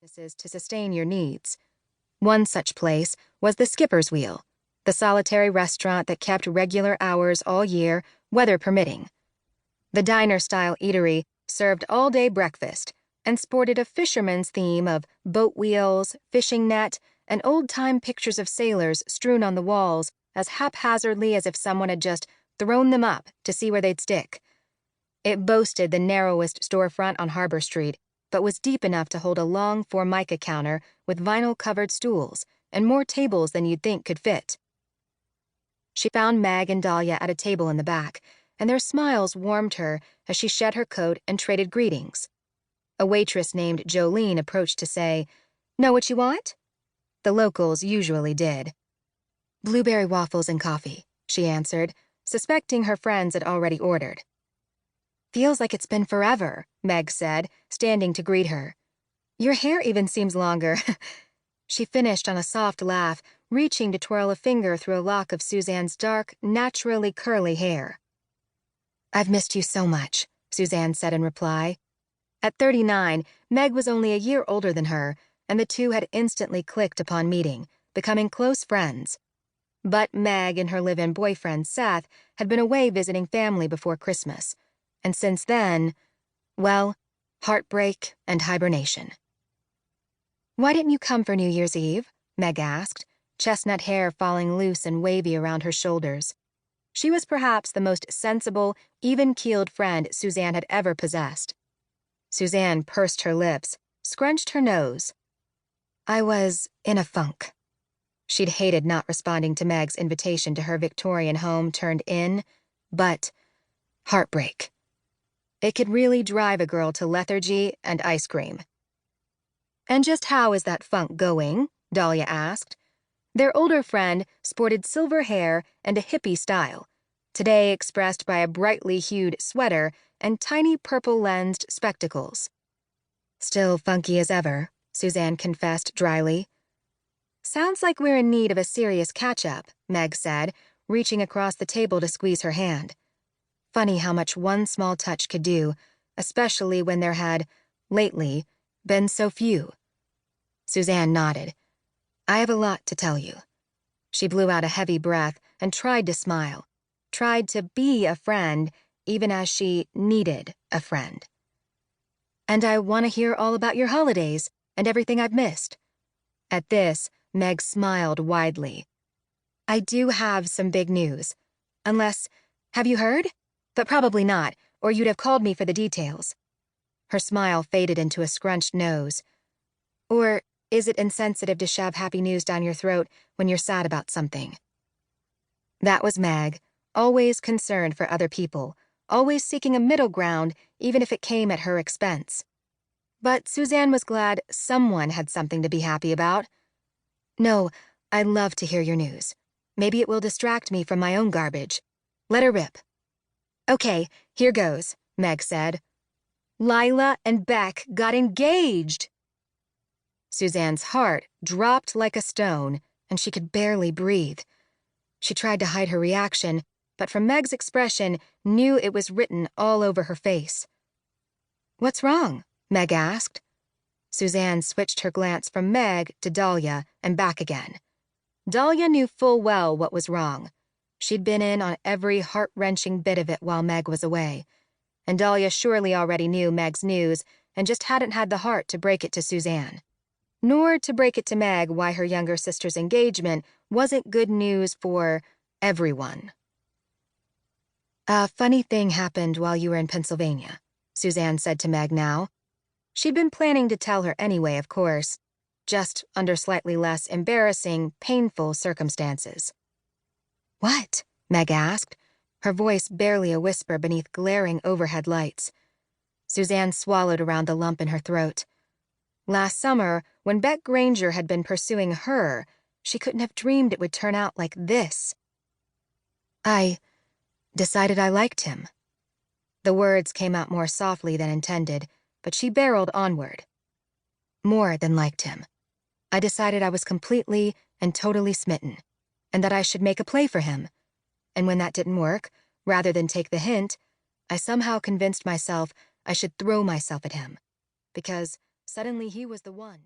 businesses to sustain your needs. One such place was the Skipper's Wheel, the solitary restaurant that kept regular hours all year, weather permitting. The diner-style eatery served all-day breakfast and sported a fisherman's theme of boat wheels, fishing net, and old-time pictures of sailors strewn on the walls as haphazardly as if someone had just thrown them up to see where they'd stick. It boasted the narrowest storefront on Harbor Street, but was deep enough to hold a long Formica counter with vinyl-covered stools and more tables than you'd think could fit. She found Meg and Dahlia at a table in the back, and their smiles warmed her as she shed her coat and traded greetings. A waitress named Jolene approached to say, "Know what you want?" The locals usually did. "Blueberry waffles and coffee," she answered, suspecting her friends had already ordered. "Feels like it's been forever," Meg said, standing to greet her. "Your hair even seems longer." She finished on a soft laugh, reaching to twirl a finger through a lock of Suzanne's dark, naturally curly hair. "I've missed you so much," Suzanne said in reply. At 39, Meg was only a year older than her, and the two had instantly clicked upon meeting, becoming close friends. But Meg and her live-in boyfriend, Seth, had been away visiting family before Christmas. And since then, well, heartbreak and hibernation. "Why didn't you come for New Year's Eve?" Meg asked, chestnut hair falling loose and wavy around her shoulders. She was perhaps the most sensible, even-keeled friend Suzanne had ever possessed. Suzanne pursed her lips, scrunched her nose. "I was in a funk." She'd hated not responding to Meg's invitation to her Victorian home turned inn, but heartbreak. It could really drive a girl to lethargy and ice cream. "And just how is that funk going?" Dahlia asked. Their older friend sported silver hair and a hippie style, today expressed by a brightly hued sweater and tiny purple-lensed spectacles. "Still funky as ever," Suzanne confessed dryly. "Sounds like we're in need of a serious catch-up," Meg said, reaching across the table to squeeze her hand. Funny how much one small touch could do, especially when there had, lately, been so few. Suzanne nodded. "I have a lot to tell you." She blew out a heavy breath and tried to smile, tried to be a friend even as she needed a friend. "And I want to hear all about your holidays and everything I've missed." At this, Meg smiled widely. "I do have some big news. Unless, have you heard? But probably not, or you'd have called me for the details." Her smile faded into a scrunched nose. "Or is it insensitive to shove happy news down your throat when you're sad about something?" That was Meg, always concerned for other people, always seeking a middle ground even if it came at her expense. But Suzanne was glad someone had something to be happy about. "No, I'd love to hear your news. Maybe it will distract me from my own garbage. Let her rip." "Okay, here goes," Meg said. "Lila and Beck got engaged!" Suzanne's heart dropped like a stone, and she could barely breathe. She tried to hide her reaction, but from Meg's expression, knew it was written all over her face. "What's wrong?" Meg asked. Suzanne switched her glance from Meg to Dahlia and back again. Dahlia knew full well what was wrong. She'd been in on every heart-wrenching bit of it while Meg was away. And Dahlia surely already knew Meg's news and just hadn't had the heart to break it to Suzanne. Nor to break it to Meg why her younger sister's engagement wasn't good news for everyone. "A funny thing happened while you were in Pennsylvania," Suzanne said to Meg now. She'd been planning to tell her anyway, of course, just under slightly less embarrassing, painful circumstances. "What?" Meg asked, her voice barely a whisper beneath glaring overhead lights. Suzanne swallowed around the lump in her throat. Last summer, when Beck Granger had been pursuing her, she couldn't have dreamed it would turn out like this. "I decided I liked him." The words came out more softly than intended, but she barreled onward. "More than liked him. I decided I was completely and totally smitten, and that I should make a play for him. And when that didn't work, rather than take the hint, I somehow convinced myself I should throw myself at him. Because Suddenly he was the one.